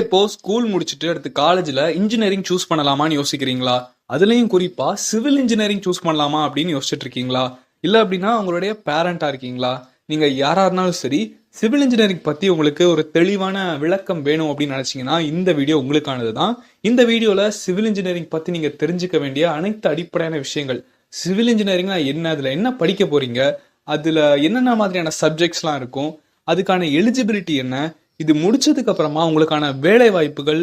இப்போ ஸ்கூல் முடிச்சுட்டு அடுத்து காலேஜ்ல இன்ஜினியரிங் சூஸ் பண்ணலாமான்னு யோசிக்கிறீங்களா? அதுலயும் குறிப்பா சிவில் இன்ஜினியரிங் சூஸ் பண்ணலாமா அப்படின்னு யோசிச்சுட்டு இருக்கீங்களா? இல்ல அப்படின்னா உங்களுடைய பேரண்டா இருக்கீங்களா? நீங்க யாரா இருந்தாலும் சரி, சிவில் இன்ஜினியரிங் பத்தி உங்களுக்கு ஒரு தெளிவான விளக்கம் வேணும் அப்படின்னு நினைச்சீங்கன்னா இந்த வீடியோ உங்களுக்கானது தான். இந்த வீடியோல சிவில் இன்ஜினியரிங் பத்தி நீங்க தெரிஞ்சுக்க வேண்டிய அனைத்து அடிப்படையான விஷயங்கள், சிவில் இன்ஜினியரிங்னா என்ன, அதுல என்ன படிக்க போறீங்க, அதுல என்னென்ன மாதிரியான சப்ஜெக்ட்ஸ்லாம் இருக்கும், அதுக்கான எலிஜிபிலிட்டி என்ன, இது முடிச்சதுக்கு அப்புறமா உங்களுக்கான வேலை வாய்ப்புகள்,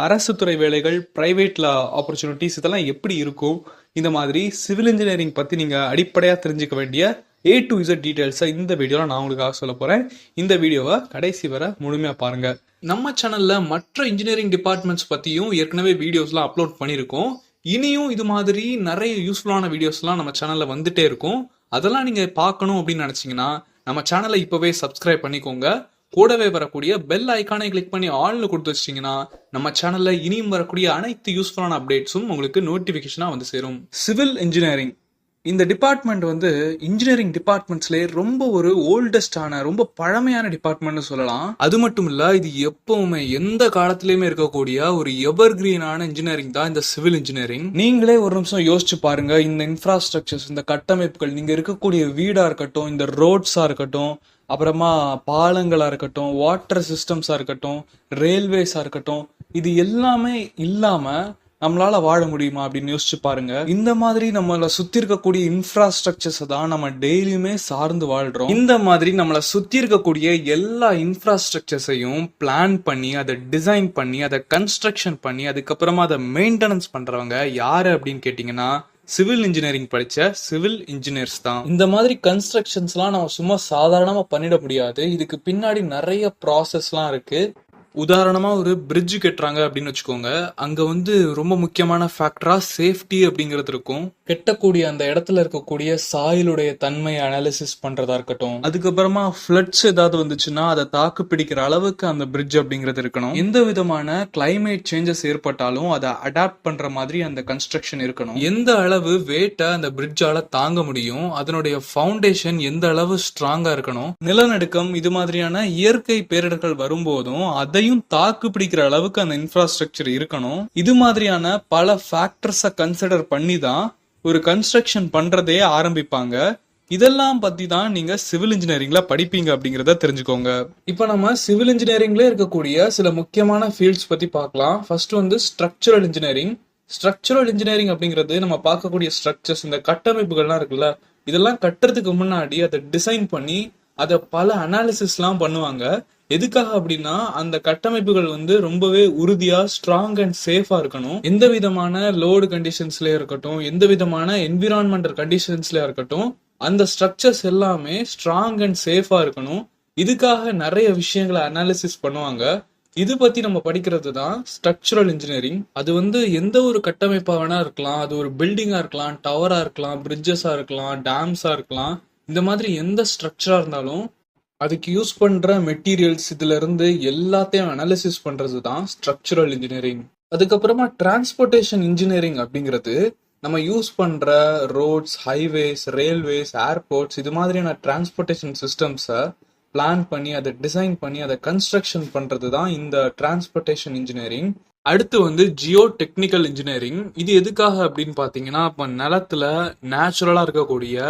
அரசு துறை வேலைகள், பிரைவேட்ல ஆப்பர்ச்சுனிட்டிஸ் இதெல்லாம் எப்படி இருக்கும், இந்த மாதிரி சிவில் இன்ஜினியரிங் பத்தி நீங்க அடிப்படையா தெரிஞ்சுக்க வேண்டிய A to Z டீடைல்ஸை இந்த வீடியோல நான் உங்களுக்காக சொல்ல போறேன். இந்த வீடியோவை கடைசி வரை முழுமையா பாருங்க. நம்ம சேனல்ல மற்ற இன்ஜினியரிங் டிபார்ட்மெண்ட்ஸ் பத்தியும் ஏற்கனவே வீடியோஸ்லாம் அப்லோட் பண்ணியிருக்கோம். இனியும் இது மாதிரி நிறைய யூஸ்ஃபுல்லான வீடியோஸ்லாம் நம்ம சேனல்ல வந்துட்டே இருக்கும். அதெல்லாம் நீங்க பார்க்கணும் அப்படின்னு நினைச்சீங்கன்னா நம்ம சேனலை இப்பவே சப்ஸ்கிரைப் பண்ணிக்கோங்க. கூடவே வரக்கூடிய பெல் ஐக்கானை கிளிக் பண்ணி ஆல்னு கொடுத்து வச்சிட்டீங்கன்னா நம்ம சேனல்ல இனியும் வரக்கூடிய அனைத்து யூஸ்ஃபுல்லான அப்டேட்ஸும் உங்களுக்கு நோட்டிபிகேஷனா வந்து சேரும். சிவில் இன்ஜினியரிங் இந்த டிபார்ட்மெண்ட் வந்து இன்ஜினியரிங் டிபார்ட்மெண்ட்ஸ்லேயே ரொம்ப ஒரு ஓல்டஸ்டான ரொம்ப பழமையான டிபார்ட்மெண்ட்னு சொல்லலாம். அது மட்டும் இல்ல, இது எப்பவுமே எந்த காலத்திலயுமே இருக்கக்கூடிய ஒரு எவர்கிரீனான இன்ஜினியரிங் தான் இந்த சிவில் இன்ஜினியரிங். நீங்களே ஒரு நிமிஷம் யோசிச்சு பாருங்க, இந்த இன்ஃப்ராஸ்ட்ரக்சர்ஸ், இந்த கட்டமைப்புகள், நீங்க இருக்கக்கூடிய வீடா இருக்கட்டும், இந்த ரோட்ஸா இருக்கட்டும், அப்புறமா பாலங்களா இருக்கட்டும், வாட்டர் சிஸ்டம்ஸா இருக்கட்டும், ரயில்வேஸா இருக்கட்டும், இது எல்லாமே இல்லாம நம்மளால வாழ முடியுமா அப்படின்னு யோசிச்சு பாருங்க. இந்த மாதிரி நம்மள சுத்தி இருக்கக்கூடிய இன்ஃப்ராஸ்ட்ரக்சர்ஸ் தான் நம்ம டெய்லியுமே சார்ந்து வாழ்றோம். இந்த மாதிரி நம்மள சுத்தி இருக்கக்கூடிய எல்லா இன்ஃப்ராஸ்ட்ரக்சர்ஸையும் பிளான் பண்ணி, அதை டிசைன் பண்ணி, அதை கன்ஸ்ட்ரக்ஷன் பண்ணி, அதுக்கப்புறமா அதை மெயின்டெனன்ஸ் பண்றவங்க யாரு அப்படின்னு கேட்டீங்கன்னா சிவில் இன்ஜினியரிங் படிச்ச சிவில் இன்ஜினியர்ஸ் தான். இந்த மாதிரி கன்ஸ்ட்ரக்ஷன்ஸ்லாம் நம்ம சும்மா சாதாரணமா பண்ணிட முடியாது. இதுக்கு பின்னாடி நிறைய ப்ராசஸ்லாம் இருக்கு. உதாரணமா ஒரு பிரிட்ஜ் கட்டுறாங்க அப்படின்னு வச்சுக்கோங்க. அங்க வந்து ரொம்ப முக்கியமான ஃபேக்டரா சேஃப்டி அப்படிங்கிறது இருக்கும். கெட்டக்கூடிய அந்த இடத்துல இருக்கக்கூடிய சாயிலுடைய தன்மையை அனாலிசிஸ் பண்றதா இருக்கட்டும், அதுக்கப்புறமா ஃபிளட்ஸ் ஏதாவது வந்துச்சுன்னா அதை தாக்கு பிடிக்கிற அளவுக்கு அந்த பிரிட்ஜ் அப்படிங்கிறது இருக்கணும். எந்த விதமான கிளைமேட் சேஞ்சஸ் ஏற்பட்டாலும் அதை அடாப்ட் பண்ற மாதிரி அந்த கன்ஸ்ட்ரக்ஷன் இருக்கணும். எந்த அளவு வெயிட்டை அந்த பிரிட்ஜால தாங்க முடியும், அதனுடைய ஃபவுண்டேஷன் எந்த அளவு ஸ்ட்ராங்கா இருக்கணும், நிலநடுக்கம் இது மாதிரியான இயற்கை பேரிடர்கள் வரும்போதும் அதையும் தாக்கு பிடிக்கிற அளவுக்கு அந்த இன்ஃப்ராஸ்ட்ரக்சர் இருக்கணும். இது மாதிரியான பல ஃபேக்டர்ஸை கன்சிடர் பண்ணி தான் ஒரு கன்ஸ்ட்ரக்ஷன் பண்றதே ஆரம்பிப்பாங்க. இதெல்லாம் பத்தி தான் நீங்க சிவில் இன்ஜினியரிங்ல படிப்பீங்க அப்படிங்கறத தெரிஞ்சுக்கோங்க. இப்ப நம்ம சிவில் இன்ஜினியரிங்ல இருக்கக்கூடிய சில முக்கியமான ஃபீல்ட்ஸ் பத்தி பார்க்கலாம். ஃபர்ஸ்ட் வந்து ஸ்ட்ரக்சரல் இன்ஜினியரிங். ஸ்ட்ரக்சரல் இன்ஜினியரிங் அப்படிங்கிறது நம்ம பார்க்கக்கூடிய ஸ்ட்ரக்சர்ஸ், இந்த கட்டமைப்புகள்லாம் இருக்குல்ல, இதெல்லாம் கட்டுறதுக்கு முன்னாடி அதை டிசைன் பண்ணி அதை பல அனாலிசிஸ்லாம் பண்ணுவாங்க. எதுக்காக அப்படின்னா அந்த கட்டமைப்புகள் வந்து ரொம்பவே உறுதியா, ஸ்ட்ராங் அண்ட் சேஃபா இருக்கணும். எந்த விதமான லோடு கண்டிஷன்ஸ்லயே இருக்கட்டும், எந்த விதமான என்விரான்மெண்டல் கண்டிஷன்ஸ்லயே இருக்கட்டும், அந்த ஸ்ட்ரக்சர்ஸ் எல்லாமே ஸ்ட்ராங் அண்ட் சேஃபா இருக்கணும். இதுக்காக நிறைய விஷயங்களை அனாலிசிஸ் பண்ணுவாங்க. இது பத்தி நம்ம படிக்கிறது தான் ஸ்ட்ரக்சரல் இன்ஜினியரிங். அது வந்து எந்த ஒரு கட்டமைப்பா வேணா இருக்கலாம். அது ஒரு பில்டிங்கா இருக்கலாம், டவரா இருக்கலாம், பிரிட்ஜஸா இருக்கலாம், டேம்ஸா இருக்கலாம். இந்த மாதிரி எந்த ஸ்ட்ரக்சரா இருந்தாலும் அதுக்கு யூஸ் பண்ற மெட்டீரியல்ஸ் இதுல இருந்து எல்லாத்தையும் அனாலிசிஸ் பண்றது தான் ஸ்ட்ரக்சரல் இன்ஜினியரிங். அதுக்கப்புறமா டிரான்ஸ்போர்ட்டேஷன் இன்ஜினியரிங் அப்படிங்கிறது நம்ம யூஸ் பண்ற ரோட்ஸ், ஹைவேஸ், ரயில்வேஸ், ஏர்போர்ட்ஸ் இது மாதிரியான டிரான்ஸ்போர்ட்டேஷன் சிஸ்டம்ஸை பிளான் பண்ணி, அதை டிசைன் பண்ணி, அதை கன்ஸ்ட்ரக்ஷன் பண்றது தான் இந்த டிரான்ஸ்போர்ட்டேஷன் இன்ஜினியரிங். அடுத்து வந்து ஜியோ டெக்னிக்கல் இன்ஜினியரிங். இது எதுக்காக அப்படின்னு பாத்தீங்கன்னா, இப்ப நிலத்துல நேச்சுரலா இருக்கக்கூடிய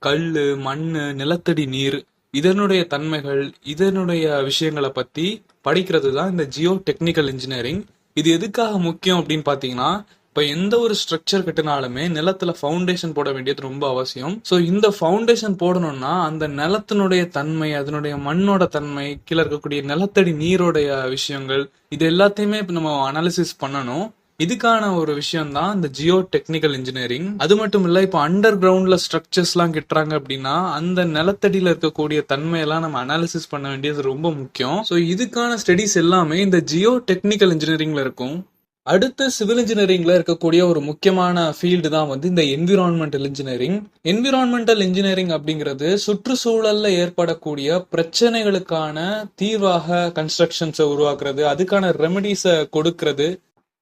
கல்லு, மண்ணு, நிலத்தடி நீர், இதனுடைய தன்மைகள், இதனுடைய விஷயங்களை பத்தி படிக்கிறது தான் இந்த ஜியோ டெக்னிக்கல் இன்ஜினியரிங். இது எதுக்காக முக்கியம் அப்படின்னு பாத்தீங்கன்னா, இப்ப எந்த ஒரு ஸ்ட்ரக்சர் கட்டினாலுமே நிலத்துல ஃபவுண்டேஷன் போட வேண்டியது ரொம்ப அவசியம். ஸோ இந்த ஃபவுண்டேஷன் போடணும்னா அந்த நிலத்தினுடைய தன்மை, அதனுடைய மண்ணோட தன்மை, கீழே இருக்கக்கூடிய நிலத்தடி நீரோடைய விஷயங்கள், இது எல்லாத்தையுமே நம்ம அனாலிசிஸ் பண்ணணும். இதுக்கான ஒரு விஷயம் தான் இந்த ஜியோ டெக்னிக்கல் இன்ஜினியரிங். அது மட்டும் இல்ல, இப்போ அண்டர் கிரவுண்ட்ல ஸ்ட்ரக்சர்ஸ் எல்லாம் கட்டுறாங்க அப்படின்னா அந்த நிலத்தடியில இருக்கக்கூடிய தன்மையெல்லாம் நம்ம அனாலிசிஸ் பண்ண வேண்டியது ரொம்ப முக்கியம். ஸோ இதுக்கான ஸ்டடிஸ் எல்லாமே இந்த ஜியோ டெக்னிக்கல் இன்ஜினியரிங்ல இருக்கும். அடுத்து சிவில் இன்ஜினியரிங்ல இருக்கக்கூடிய ஒரு முக்கியமான ஃபீல்டு தான் வந்து இந்த என்விரான்மெண்டல் இன்ஜினியரிங். என்விரான்மெண்டல் இன்ஜினியரிங் அப்படிங்கிறது சுற்றுச்சூழல்ல ஏற்படக்கூடிய பிரச்சனைகளுக்கான தீர்வாக கன்ஸ்ட்ரக்ஷன்ஸை உருவாக்குறது, அதுக்கான ரெமெடிஸை கொடுக்கறது,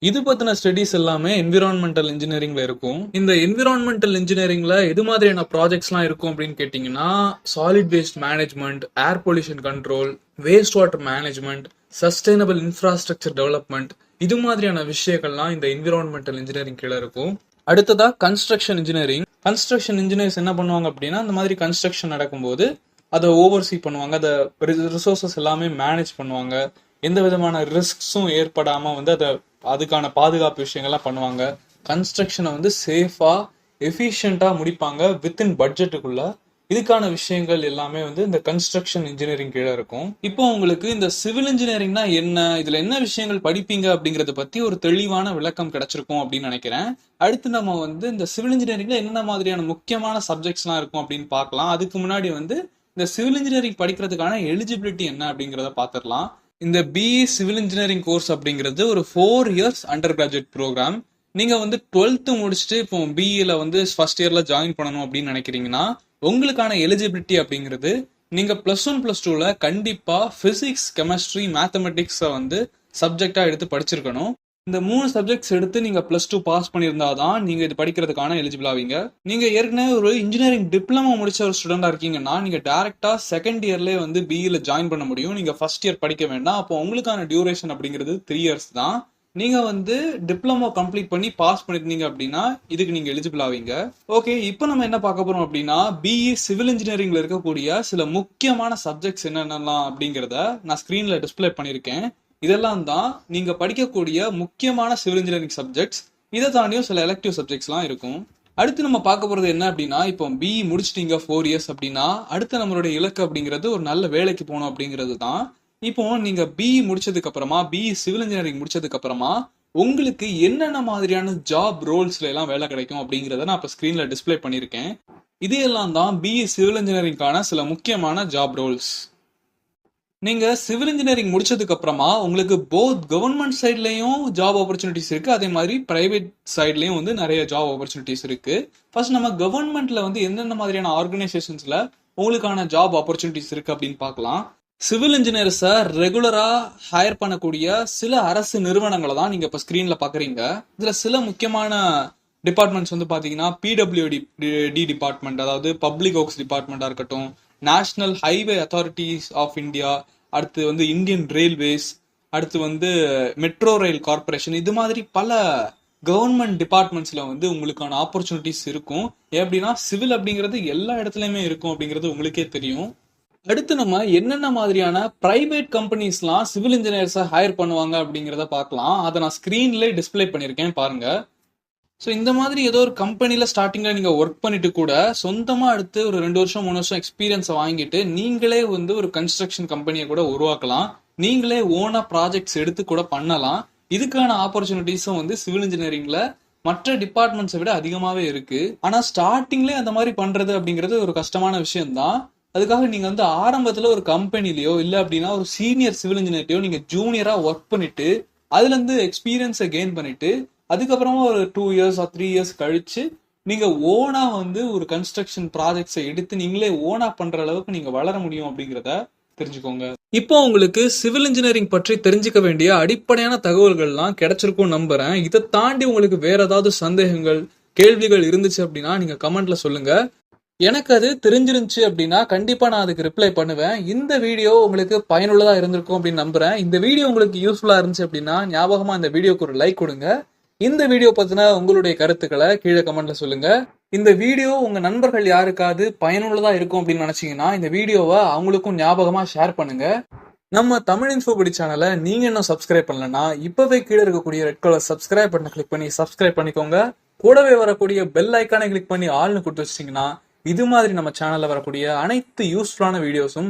இது பத்தின ஸ்டடிஸ் எல்லாமே என்விரான்மெண்டல் இன்ஜினியரிங்ல இருக்கும். இந்த என்விரான்மெண்டல் இன்ஜினியரிங்ல எது மாதிரியான ப்ராஜெக்ட்ஸ்லாம் இருக்கும் அப்படின்னு கேட்டிங்கன்னா, solid waste management, air pollution control, waste water management, sustainable infrastructure development, இது மாதிரியான விஷயங்கள்லாம் இந்த என்விரான்மெண்டல் இன்ஜினியரிங் கீழே இருக்கும். அடுத்ததா கன்ஸ்ட்ரக்ஷன் இன்ஜினியரிங். கன்ஸ்ட்ரக்ஷன் இன்ஜினியர்ஸ் என்ன பண்ணுவாங்க அப்படின்னா, இந்த மாதிரி கன்ஸ்ட்ரக்ஷன் நடக்கும்போது அதை ஓவர்சீ பண்ணுவாங்க, அதை ரிசோர்சஸ் எல்லாமே மேனேஜ் பண்ணுவாங்க, எந்த விதமான ரிஸ்க்ஸும் ஏற்படாம வந்து அதுக்கான பாதுகாப்பு விஷயங்கள்லாம் பண்ணுவாங்க. கன்ஸ்ட்ரக்ஷனை வந்து சேஃபா எஃபிஷியண்டா முடிப்பாங்க வித்தின் பட்ஜெட்டுக்குள்ள. இதுக்கான விஷயங்கள் எல்லாமே வந்து இந்த கன்ஸ்ட்ரக்ஷன் இன்ஜினியரிங் கீழே இருக்கும். இப்போ உங்களுக்கு இந்த சிவில் இன்ஜினியரிங்னா என்ன, இதுல என்ன விஷயங்கள் படிப்பீங்க அப்படிங்கறத பத்தி ஒரு தெளிவான விளக்கம் கிடைச்சிருக்கும் அப்படின்னு நினைக்கிறேன். அடுத்து நம்ம வந்து இந்த சிவில் இன்ஜினியரிங்ல என்னென்ன மாதிரியான முக்கியமான சப்ஜெக்ட்ஸ்லாம் இருக்கும் அப்படின்னு பார்க்கலாம். அதுக்கு முன்னாடி வந்து இந்த சிவில் இன்ஜினியரிங் படிக்கிறதுக்கான எலிஜிபிலிட்டி என்ன அப்படிங்கறத பாத்திரலாம். இந்த பிஇ சிவில் இன்ஜினியரிங் கோர்ஸ் அப்படிங்கிறது ஒரு 4 இயர்ஸ் அண்டர் கிராஜுவேட் ப்ரோக்ராம். நீங்க வந்து 12th முடிச்சுட்டு இப்போ பிஇல வந்து ஃபர்ஸ்ட் இயர்ல ஜாயின் பண்ணணும் அப்படின்னு நினைக்கிறீங்கன்னா, உங்களுக்கான எலிஜிபிலிட்டி அப்படிங்கிறது நீங்க +1 +2ல கண்டிப்பா பிசிக்ஸ், கெமிஸ்ட்ரி, மேத்தமெட்டிக்ஸை வந்து சப்ஜெக்டா எடுத்து படிச்சிருக்கணும். இந்த 3 சப்ஜெக்ட்ஸ் எடுத்து நீங்க +2 பாஸ் பண்ணியிருந்தாதான் நீங்க இது படிக்கிறதுக்கான எலிஜிபிள் ஆவீங்க. நீங்க ஏற்கனவே ஒரு இன்ஜினியரிங் டிப்ளமோ முடிச்ச ஒரு ஸ்டூடெண்டா இருக்கீங்கன்னா, நீங்க டைரக்டா செகண்ட் இயர்லேயே வந்து பிஇல ஜாயின் பண்ண முடியும். நீங்க ஃபர்ஸ்ட் இயர் படிக்க வேண்டாம். அப்போ உங்களுக்கான டியூரேஷன் அப்படிங்கிறது 3 இயர்ஸ் தான். நீங்க வந்து டிப்ளமோ கம்ப்ளீட் பண்ணி பாஸ் பண்ணிருந்தீங்க அப்படின்னா இதுக்கு நீங்க எலிஜிபிள் ஆவீங்க. ஓகே, இப்போ நம்ம என்ன பார்க்க போறோம் அப்படின்னா, பிஇ சிவில் இன்ஜினியரிங்ல இருக்கக்கூடிய சில முக்கியமான சப்ஜெக்ட்ஸ் என்னென்னலாம் அப்படிங்கிறத நான் ஸ்கிரீன்ல டிஸ்பிளே பண்ணியிருக்கேன். இதெல்லாம் தான் நீங்க படிக்கக்கூடிய முக்கியமான சிவில் இன்ஜினியரிங் சப்ஜெக்ட்ஸ். இதை தாண்டியும் சில எலெக்டிவ் சப்ஜெக்ட்ஸ்லாம் இருக்கும். அடுத்து நம்ம பார்க்க போறது என்ன அப்படின்னா, இப்போ பிஇ முடிச்சிட்டீங்க 4 இயர்ஸ் அப்படின்னா, அடுத்து நம்மளுடைய இலக்கு அப்படிங்கிறது ஒரு நல்ல வேலைக்கு போகணும் அப்படிங்கிறது தான். இப்போ நீங்க பிஇ முடிச்சதுக்கு அப்புறமா, பிஇ சிவில் இன்ஜினியரிங் முடிச்சதுக்கு அப்புறமா உங்களுக்கு என்னென்ன மாதிரியான ஜாப் ரோல்ஸ்ல எல்லாம் வேலை கிடைக்கும் அப்படிங்கிறத நான் இப்போ ஸ்கிரீன்ல டிஸ்பிளே பண்ணியிருக்கேன். இது எல்லாம் தான் பிஇ சிவில் இன்ஜினியரிங்கான சில முக்கியமான ஜாப் ரோல்ஸ். நீங்க சிவில் இன்ஜினியரிங் முடிச்சதுக்கு அப்புறமா உங்களுக்கு போத் கவர்மெண்ட் சைட்லயும் ஜாப் ஆப்பர்ச்சுனிட்டிஸ் இருக்கு, அதே மாதிரி பிரைவேட் சைட்லயும் வந்து நிறைய ஜாப் ஆப்பர்ச்சுனிட்டிஸ் இருக்கு. ஃபர்ஸ்ட் நம்ம கவர்மெண்ட்ல வந்து என்னென்ன மாதிரியான ஆர்கனைசேஷன்ஸ்ல உங்களுக்கான ஜாப் ஆப்பர்ச்சுனிட்டிஸ் இருக்கு அப்படின்னு பார்க்கலாம். சிவில் இன்ஜினியர்ஸை ரெகுலரா ஹையர் பண்ணக்கூடிய சில அரசு நிறுவனங்களை தான் நீங்க இப்ப ஸ்கிரீன்ல பாக்குறீங்க. இதுல சில முக்கியமான டிபார்ட்மெண்ட்ஸ் வந்து பாத்தீங்கன்னா பிடபிள்யூடி டிபார்ட்மெண்ட், அதாவது பப்ளிக் ஒர்க்ஸ் டிபார்ட்மெண்டா இருக்கட்டும், national highway authorities of India, அடுத்து வந்து இந்தியன் ரயில்வேஸ், அடுத்து வந்து மெட்ரோ ரயில் கார்பரேஷன், இது மாதிரி பல கவர்மெண்ட் டிபார்ட்மெண்ட்ஸ்ல வந்து உங்களுக்கான ஆப்பர்ச்சுனிட்டிஸ் இருக்கும். எப்படின்னா சிவில் அப்படிங்கிறது எல்லா இடத்துலயுமே இருக்கும் அப்படிங்கிறது உங்களுக்கே தெரியும். அடுத்து நம்ம என்னென்ன மாதிரியான பிரைவேட் கம்பெனிஸ்லாம் சிவில் இன்ஜினியர்ஸை ஹையர் பண்ணுவாங்க அப்படிங்கிறத பார்க்கலாம். அதை நான் ஸ்கிரீன்ல டிஸ்பிளே பண்ணியிருக்கேன் பாருங்க. ஸோ இந்த மாதிரி ஏதோ ஒரு கம்பெனியில் ஸ்டார்டிங்கில் நீங்கள் ஒர்க் பண்ணிட்டு கூட சொந்தமாக அடுத்து ஒரு 2 வருஷம் 3 வருஷம் எக்ஸ்பீரியன்ஸை வாங்கிட்டு நீங்களே வந்து ஒரு கன்ஸ்ட்ரக்ஷன் கம்பெனியை கூட உருவாக்கலாம். நீங்களே ஓனா ப்ராஜெக்ட்ஸ் எடுத்து கூட பண்ணலாம். இதுக்கான ஆப்பர்ச்சுனிட்டிஸும் வந்து சிவில் இன்ஜினியரிங்ல மற்ற டிபார்ட்மெண்ட்ஸை விட அதிகமாகவே இருக்கு. ஆனால் ஸ்டார்டிங்லேயே அந்த மாதிரி பண்ணுறது அப்படிங்கிறது ஒரு கஷ்டமான விஷயம்தான். அதுக்காக நீங்க வந்து ஆரம்பத்துல ஒரு கம்பெனிலயோ இல்ல அப்படின்னா ஒரு சீனியர் சிவில் இன்ஜினியர்டையோ நீங்க ஜூனியரா ஒர்க் பண்ணிட்டு அதுல இருந்து எக்ஸ்பீரியன்ஸை கெயின் பண்ணிட்டு அதுக்கப்புறமா ஒரு 2 இயர்ஸ் 3 இயர்ஸ் கழிச்சு நீங்க ஓனா வந்து ஒரு கன்ஸ்ட்ரக்ஷன் ப்ராஜெக்ட்ஸை எடுத்து நீங்களே ஓனா பண்ற அளவுக்கு நீங்க வளர முடியும் அப்படிங்கிறத தெரிஞ்சுக்கோங்க. இப்போ உங்களுக்கு சிவில் இன்ஜினியரிங் பற்றி தெரிஞ்சுக்க வேண்டிய அடிப்படையான தகவல்கள்லாம் கிடைச்சிருக்கும் நம்புறேன். இதை தாண்டி உங்களுக்கு வேற ஏதாவது சந்தேகங்கள், கேள்விகள் இருந்துச்சு அப்படின்னா நீங்க கமெண்ட்ல சொல்லுங்க. எனக்கு அது தெரிஞ்சிருந்துச்சு அப்படின்னா கண்டிப்பா நான் அதுக்கு ரிப்ளை பண்ணுவேன். இந்த வீடியோ உங்களுக்கு பயனுள்ளதா இருந்திருக்கும் அப்படின்னு நம்புறேன். இந்த வீடியோ உங்களுக்கு யூஸ்ஃபுல்லா இருந்துச்சு அப்படின்னா ஞாபகமா இந்த வீடியோக்கு ஒரு லைக் கொடுங்க. இந்த வீடியோ பத்தின உங்களுடைய கருத்துக்களை கீழே கமெண்ட்ல சொல்லுங்க. இந்த வீடியோ உங்க நண்பர்கள் யாருக்காவது பயனுள்ளதா இருக்கும் அப்படின்னு நினைச்சீங்கன்னா இந்த வீடியோவை அவங்களுக்கும் ஞாபகமா ஷேர் பண்ணுங்க. நம்ம தமிழ் இன்ஃபோபடி சேனலை நீங்க இன்னும் சப்ஸ்கிரைப் பண்ணலன்னா இப்பவே கீழே இருக்கக்கூடிய ரெட் கலர் சப்ஸ்கிரைப் பட்டனை கிளிக் பண்ணி சப்ஸ்கிரைப் பண்ணிக்கோங்க. கூடவே வரக்கூடிய பெல் ஐக்கானை கிளிக் பண்ணி ஆல்னு கொடுத்து வச்சிட்டீங்கன்னா இது மாதிரி நம்ம சேனல்ல வரக்கூடிய அனைத்து யூஸ்ஃபுல்லான வீடியோஸும்